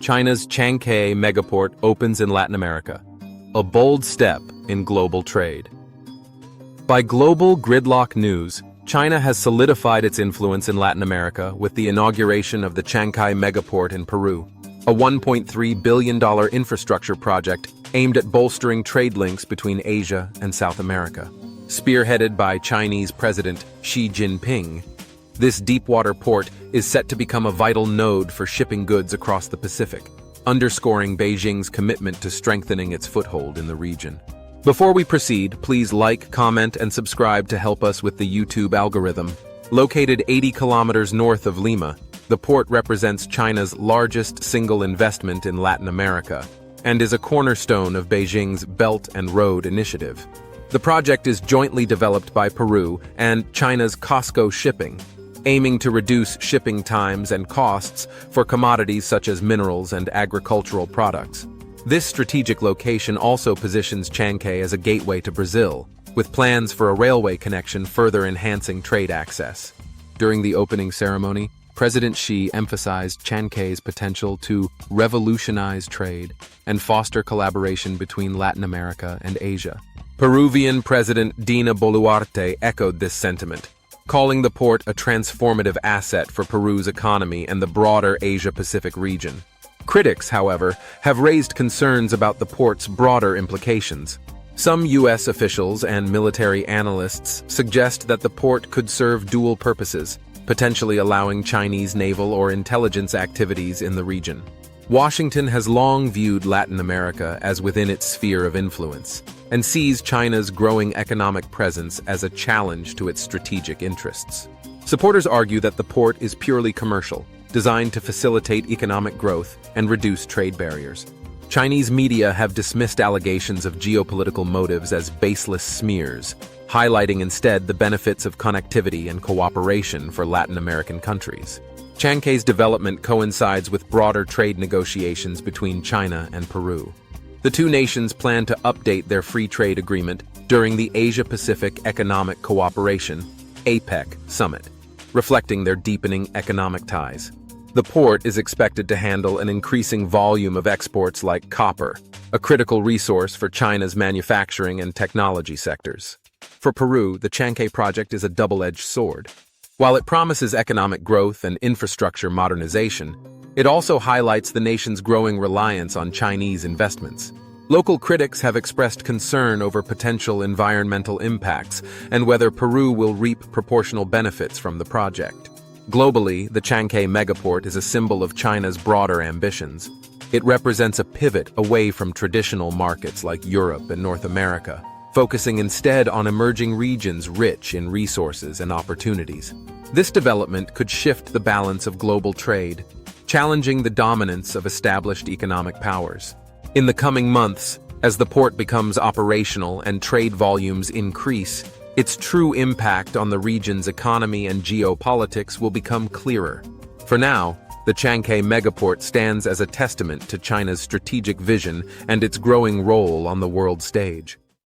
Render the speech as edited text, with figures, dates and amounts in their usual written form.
China's Chancay megaport opens in Latin America, a bold step in global trade. By global gridlock news, China has solidified its influence in Latin America with the inauguration of the Chancay megaport in Peru, a $1.3 billion infrastructure project aimed at bolstering trade links between Asia and South America. Spearheaded by Chinese President Xi Jinping, this deepwater port is set to become a vital node for shipping goods across the Pacific, underscoring Beijing's commitment to strengthening its foothold in the region. Before we proceed, please like, comment, and subscribe to help us with the YouTube algorithm. Located 80 kilometers north of Lima, the port represents China's largest single investment in Latin America and is a cornerstone of Beijing's Belt and Road Initiative. The project is jointly developed by Peru and China's COSCO Shipping, aiming to reduce shipping times and costs for commodities such as minerals and agricultural products. This strategic location also positions Chancay as a gateway to Brazil, with plans for a railway connection further enhancing trade access. During the opening ceremony, President Xi emphasized Chancay's potential to revolutionize trade and foster collaboration between Latin America and Asia. Peruvian President Dina Boluarte echoed this sentiment, calling the port a transformative asset for Peru's economy and the broader Asia-Pacific region. Critics, however, have raised concerns about the port's broader implications. Some U.S. officials and military analysts suggest that the port could serve dual purposes, potentially allowing Chinese naval or intelligence activities in the region. Washington has long viewed Latin America as within its sphere of influence, and sees China's growing economic presence as a challenge to its strategic interests. Supporters argue that the port is purely commercial, designed to facilitate economic growth and reduce trade barriers. Chinese media have dismissed allegations of geopolitical motives as baseless smears, highlighting instead the benefits of connectivity and cooperation for Latin American countries. Chancay's development coincides with broader trade negotiations between China and Peru. The two nations plan to update their free trade agreement during the Asia-Pacific Economic Cooperation (APEC) summit, reflecting their deepening economic ties. The port is expected to handle an increasing volume of exports like copper, a critical resource for China's manufacturing and technology sectors. For Peru, the Chancay project is a double-edged sword. While it promises economic growth and infrastructure modernization, it also highlights the nation's growing reliance on Chinese investments. Local critics have expressed concern over potential environmental impacts and whether Peru will reap proportional benefits from the project. Globally, the Chancay megaport is a symbol of China's broader ambitions. It represents a pivot away from traditional markets like Europe and North America, focusing instead on emerging regions rich in resources and opportunities. This development could shift the balance of global trade, challenging the dominance of established economic powers. In the coming months, as the port becomes operational and trade volumes increase, its true impact on the region's economy and geopolitics will become clearer. For now, the Chancay megaport stands as a testament to China's strategic vision and its growing role on the world stage.